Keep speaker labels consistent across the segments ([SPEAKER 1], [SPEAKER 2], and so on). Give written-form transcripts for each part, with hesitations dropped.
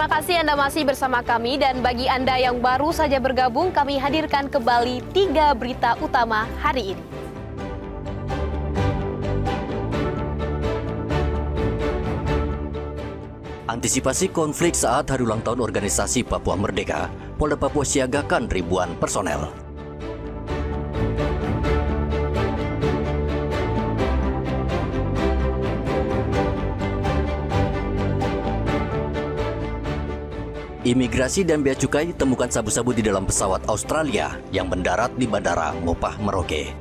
[SPEAKER 1] Terima kasih Anda masih bersama kami dan bagi Anda yang baru saja bergabung, kami hadirkan kembali 3 berita utama hari ini.
[SPEAKER 2] Antisipasi konflik saat hari ulang tahun organisasi Papua Merdeka, Polda Papua siagakan ribuan personel. Imigrasi dan Bea Cukai temukan sabu-sabu di dalam pesawat Australia yang mendarat di Bandara Mopah, Merauke.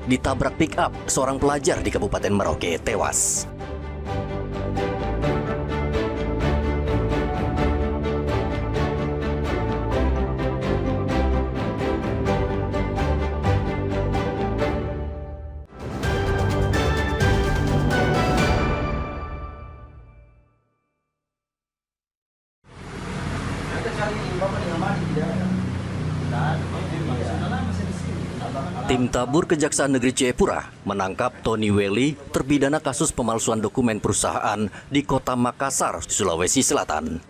[SPEAKER 2] Ditabrak pick-up, seorang pelajar di Kabupaten Merauke tewas. Tim Tabur Kejaksaan Negeri Jayapura menangkap Tony Welly, terpidana kasus pemalsuan dokumen perusahaan di Kota Makassar, Sulawesi Selatan.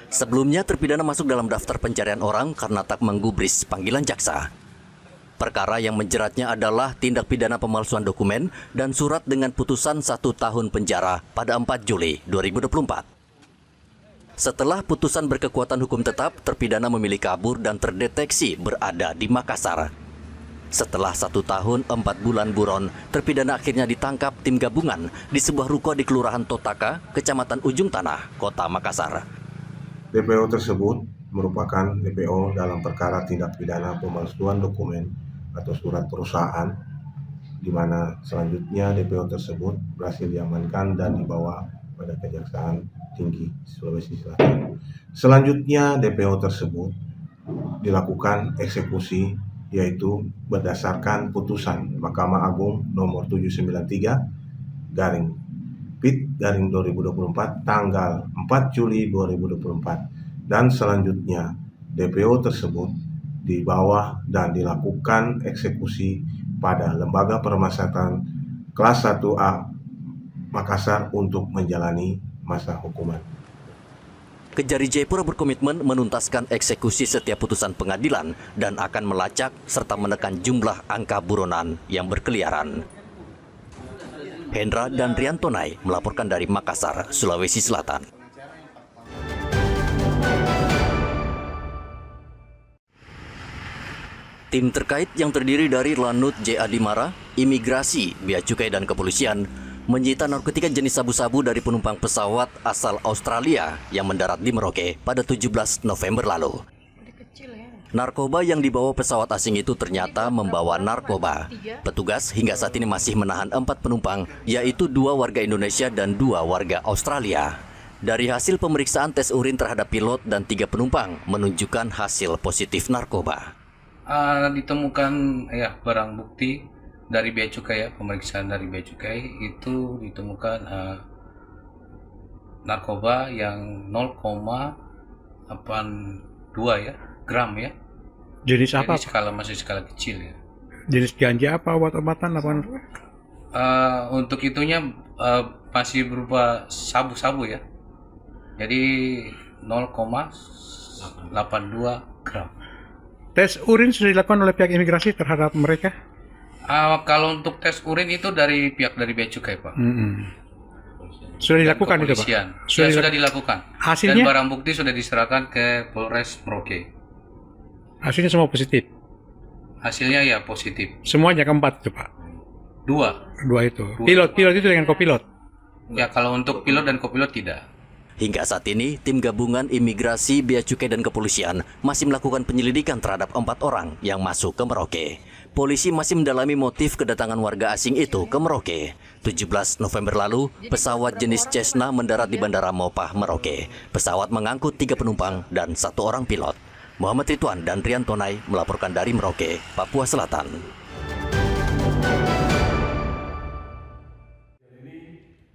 [SPEAKER 2] Sebelumnya terpidana masuk dalam daftar pencarian orang karena tak menggubris panggilan jaksa. Perkara yang menjeratnya adalah tindak pidana pemalsuan dokumen dan surat dengan putusan 1 tahun penjara pada 4 Juli 2024. Setelah putusan berkekuatan hukum tetap, terpidana memilih kabur dan terdeteksi berada di Makassar. Setelah 1 tahun 4 bulan buron, terpidana akhirnya ditangkap tim gabungan di sebuah ruko di Kelurahan Totaka, Kecamatan Ujung Tanah, Kota Makassar.
[SPEAKER 3] DPO tersebut merupakan DPO dalam perkara tindak pidana pemalsuan dokumen atau surat perusahaan, di mana selanjutnya DPO tersebut berhasil diamankan dan dibawa pada Kejaksaan Tinggi Sulawesi Selatan. Selanjutnya DPO tersebut dilakukan eksekusi, yaitu berdasarkan putusan Mahkamah Agung nomor 793/PIT/2024 tanggal 4 Juli 2024, dan selanjutnya DPO tersebut dibawa dan dilakukan eksekusi pada Lembaga Permasyarakatan kelas 1A Makassar untuk menjalani masa hukuman.
[SPEAKER 2] Kejari Jayapura berkomitmen menuntaskan eksekusi setiap putusan pengadilan dan akan melacak serta menekan jumlah angka buronan yang berkeliaran. Hendra dan Riantonai melaporkan dari Makassar, Sulawesi Selatan. Tim terkait yang terdiri dari Lanut J.A. Dimara, Imigrasi, Bea Cukai dan Kepolisian menyita narkotika jenis sabu-sabu dari penumpang pesawat asal Australia yang mendarat di Merauke pada 17 November lalu. Narkoba yang dibawa pesawat asing itu ternyata membawa narkoba. Petugas hingga saat ini masih menahan 4 penumpang, yaitu 2 warga Indonesia dan 2 warga Australia. Dari hasil pemeriksaan tes urin terhadap pilot dan 3 penumpang menunjukkan hasil positif narkoba.
[SPEAKER 4] Ditemukan barang bukti dari Bea Cukai, pemeriksaan dari Bea Cukai itu ditemukan narkoba yang 0,82 gram ya.
[SPEAKER 5] Jenis apa?
[SPEAKER 4] Jadi masih skala kecil ya.
[SPEAKER 5] Jenis ganja apa, obat-obatan apa?
[SPEAKER 4] Untuk itunya masih berupa sabu-sabu ya. Jadi 0,82 gram.
[SPEAKER 5] Tes urin sudah dilakukan oleh pihak imigrasi terhadap mereka?
[SPEAKER 4] Kalau untuk tes urin itu dari pihak dari Bea Cukai, Pak.
[SPEAKER 5] Sudah dilakukan itu, Pak?
[SPEAKER 4] Sudah dilakukan.
[SPEAKER 5] Hasilnya?
[SPEAKER 4] Dan barang bukti sudah diserahkan ke Polres Merauke.
[SPEAKER 5] Hasilnya semua positif?
[SPEAKER 4] Hasilnya ya positif.
[SPEAKER 5] Semuanya keempat itu, Pak?
[SPEAKER 4] 2
[SPEAKER 5] itu. Pilot itu dengan kopilot?
[SPEAKER 4] Ya, kalau untuk pilot dan kopilot tidak.
[SPEAKER 2] Hingga saat ini, tim gabungan Imigrasi, Bea Cukai dan Kepolisian masih melakukan penyelidikan terhadap 4 orang yang masuk ke Merauke. Polisi masih mendalami motif kedatangan warga asing itu ke Merauke. 17 November lalu, pesawat jenis Cessna mendarat di Bandara Mopah, Merauke. Pesawat mengangkut 3 penumpang dan 1 orang pilot. Muhammad Ridwan dan Riantonai melaporkan dari Merauke, Papua Selatan.
[SPEAKER 6] Ini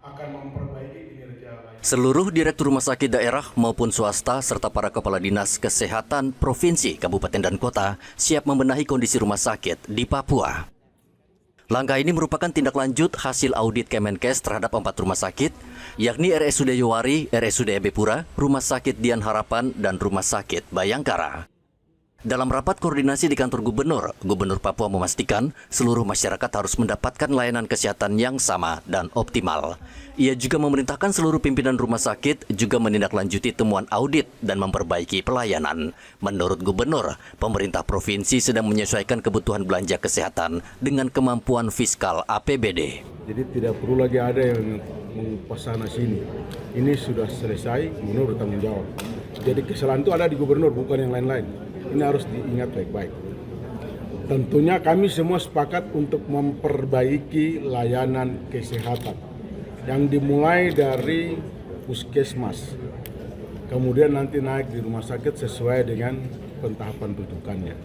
[SPEAKER 6] akan memperbaiki kinerja layanan
[SPEAKER 2] Seluruh direktur rumah sakit daerah maupun swasta serta para kepala dinas kesehatan provinsi, kabupaten dan kota siap membenahi kondisi rumah sakit di Papua. Langkah ini merupakan tindak lanjut hasil audit Kemenkes terhadap 4 rumah sakit, yakni RSUD Yowari, RSUD Ebepura, Rumah Sakit Dian Harapan, dan Rumah Sakit Bayangkara. Dalam rapat koordinasi di kantor Gubernur Papua memastikan seluruh masyarakat harus mendapatkan layanan kesehatan yang sama dan optimal. Ia juga memerintahkan seluruh pimpinan rumah sakit juga menindaklanjuti temuan audit dan memperbaiki pelayanan. Menurut Gubernur, pemerintah provinsi sedang menyesuaikan kebutuhan belanja kesehatan dengan kemampuan fiskal APBD.
[SPEAKER 6] Jadi tidak perlu lagi ada yang mengupas sana sini. Ini sudah selesai, gubernur bertanggung jawab. Jadi kesalahan itu ada di gubernur, bukan yang lain-lain. Ini harus diingat baik-baik. Tentunya kami semua sepakat untuk memperbaiki layanan kesehatan yang dimulai dari puskesmas, kemudian nanti naik di rumah sakit sesuai dengan pentahapan rujukannya.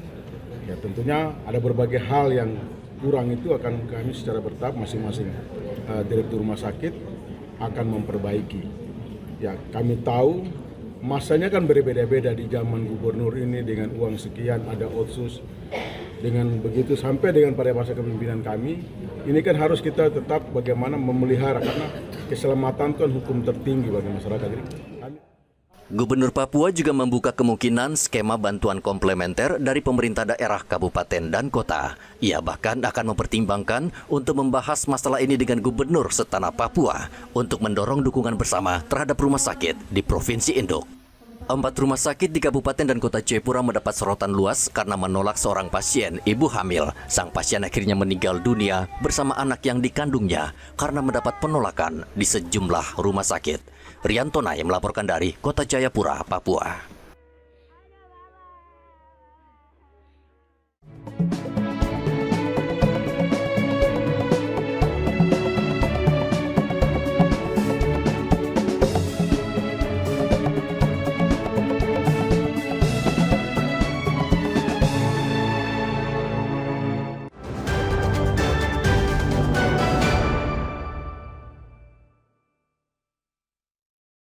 [SPEAKER 6] Ya, tentunya ada berbagai hal yang kurang, itu akan kami secara bertahap masing-masing direktur rumah sakit akan memperbaiki. Ya, kami tahu masanya kan berbeda-beda di zaman gubernur ini, dengan uang sekian, ada otsus, dengan begitu sampai dengan pada masa kepemimpinan kami. Ini kan harus kita tetap bagaimana memelihara, karena keselamatan kan hukum tertinggi bagi masyarakat.
[SPEAKER 2] Gubernur Papua juga membuka kemungkinan skema bantuan komplementer dari pemerintah daerah, kabupaten, dan kota. Ia bahkan akan mempertimbangkan untuk membahas masalah ini dengan gubernur setanah Papua untuk mendorong dukungan bersama terhadap rumah sakit di Provinsi Induk. 4 rumah sakit di Kabupaten dan Kota Jayapura mendapat sorotan luas karena menolak seorang pasien ibu hamil. Sang pasien akhirnya meninggal dunia bersama anak yang dikandungnya karena mendapat penolakan di sejumlah rumah sakit. Riantonai melaporkan dari Kota Jayapura, Papua.